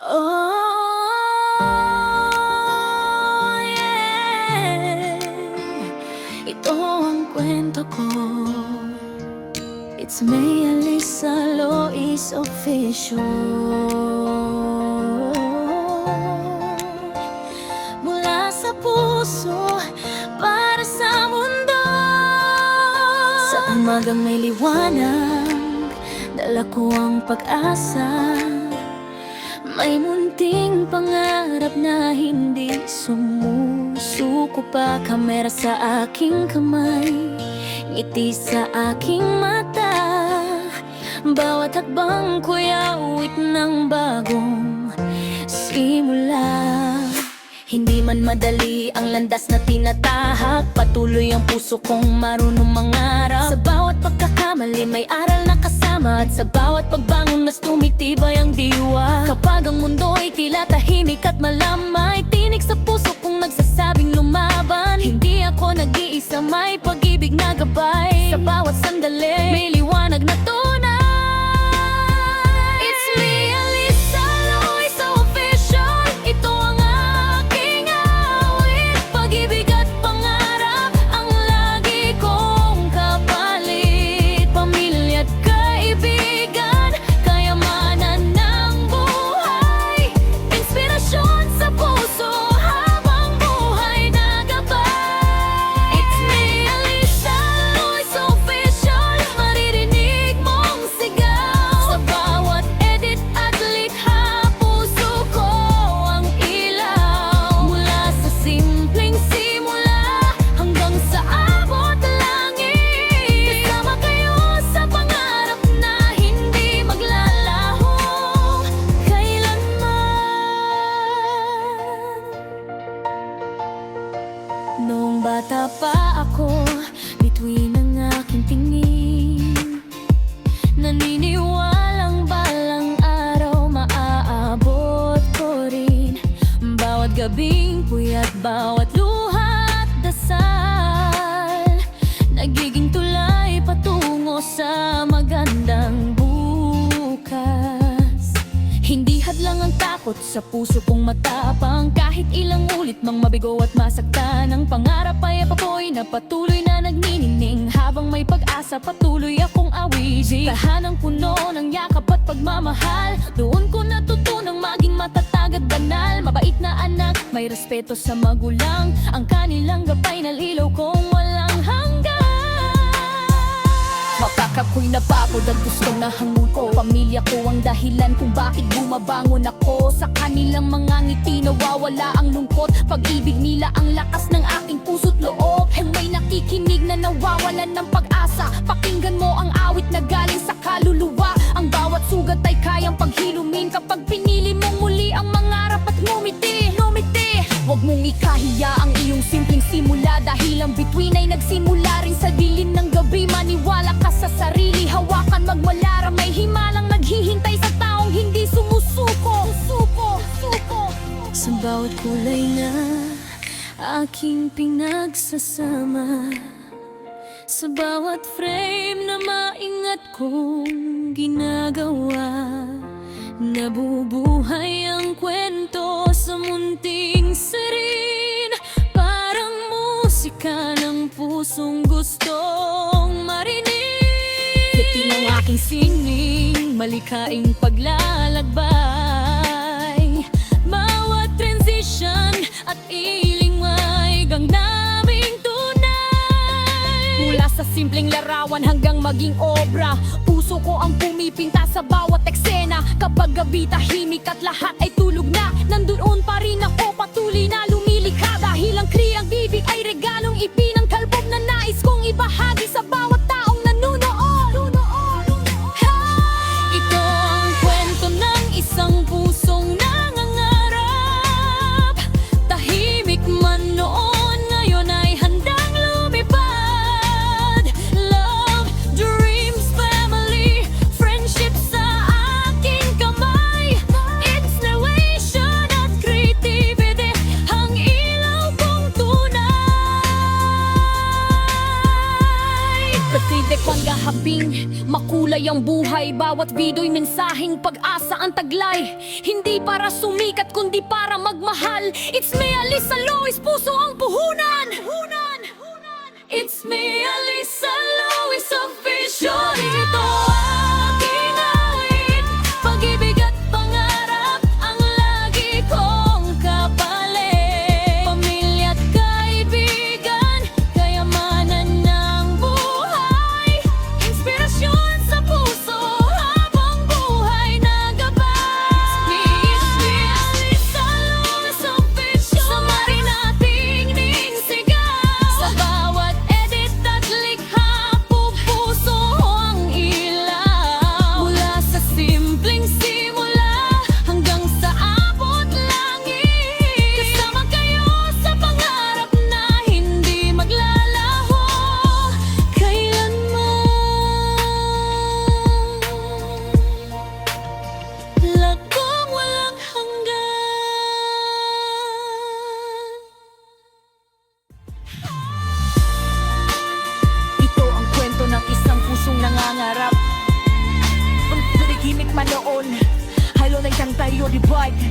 Oh, yeah. Ito ang kwento ko. It's May Alisa Lois Official. Mula sa puso para sa mundo. Sa umagang may liwanag, dala ko ang pag-asa. May munting pangarap na hindi sumusuko pa. Kamera sa aking kamay, ngiti sa aking mata. Bawat hakbang ko'y awit ng bagong simula. Hindi man madali ang landas na tinatahak, patuloy ang puso kong marunong mangarap. Sa bawat pagkakamali may aral na kasama, at sa bawat pagbangon mas tumitibay ang diwa. Kapag ang mundo'y tila tahimik at malamay, tinig sa puso kong nagsasabing lumaban. Hindi ako nag-iisa, may pag-ibig na gabay. Sa bawat sandali may liwanag na tunay. It's me, Alisa Lois Official. Ito ang aking awit, pag-ibig at pangarap ang lagi kong kapalit. Pamilya at kaibigan, kayamanan ng buhay, inspirasyon sa puso habang buhay nagabay. It's me, Alisa Lois Official. Maririnig mong sigaw sa bawat edit at likha. Puso ko ang ilaw, mula sa simpleng simula hanggang sa abot langit. Kasama kayo sa pangarap na hindi maglalaho kailanman. Noong bata pa ako, bituin ang aking tingin, naniniwalang balang araw maaabot ko rin. Bawat gabing puyat, bawat luha at dasal, nagiging tulay patungo sa magandang bukas. Hindi hadlang ang takot sa puso kong matapang, kahit ilang ulit mang mabigo at masaktan. Ang pangarap ay apoy na patuloy na nagniningning, habang may pag-asa patuloy akong awitin. Tahanang puno ng yakap at pagmamahal, doon ko natutunang maging matatag at banal. Mabait na anak, may respeto sa magulang, ang kanilang gabay na lilaw kong walang hanggan. Makakakoy na pagod at gustong nahangun ko. Pamilya ko ang dahilan kung bakit bumabangon ako. Sa kanilang mga ngiti nawawala ang lungkot, pag-ibig nila ang lakas ng aking puso't loob. Ang may nakikinig na nawawalan ng pag-asa, pakinggan mo ang awit na galing sa kaluluwa. Ang bawat sugat ay kayang paghilumin kapag pinili mong muli ang mangarap at ngumiti. Huwag mong ikahiya ang iyong simpleng simula, dahil ang bituin ay nagsimula rin sa dilim ng gabi. Maniwala ka sa sarili, hawakan magmalara, may himalang naghihintay sa taong hindi sumusuko. Sa bawat kulay na aking pinagsasama, sa bawat frame na maingat kong ginagawa, nabubuhay ang kwento sa munting sirin, parang musika ng pusong gustong marinig. Ngiti ng aking sining, malikaing paglalakbay, bawat transition at iling may gangnaming tunay. Mula sa simpleng larawan hanggang maging obra, puso ko ang pumipinta sa bawat eksena. Kapag gabi tahimik at lahat ay tulog na, nandoon pa rin ako patuloy na lumilikha. Dahil ang kriyang bibig ay regalong ipinangkalbob na nais kong ibahagi sa bawat taong nanunood. Ito ang kwento ng isang pusong nangangarap, tahimik man noon, ngayon ay handang lumipad. Love, dreams, family, friendship sa aking kamay, inspiration at creativity, ang ilaw kong tunay. Patidek ang gahaping, makulay ang buhay buhay. Bawat video'y mensaheng pag-asa ang taglay. Hindi para sumikat kundi para magmahal. It's me, Alisa Lois, puso ang puhunan. It's me, Alisa Lois, official. Ito aking awit, pag-ibig at pangarap ang lagi kong kapalit. Pamilya at kaibigan, kayamanan ng buhay. Inspirasyon sa puso habang buhay na gabay. It's me, Alisa Lois, official. Samari nating ningsigaw sa bawat edit at likha, pupuso ang ilaw. Mula sa simpleng simula hanggang sa abot langit, kasama kayo sa pangarap na hindi maglalaho kailanman. Lagong walang hanggan. Ito ang kwento ng isang pusong nangangarap. Ang narigimik man noon, haylo na isang tayo di bike.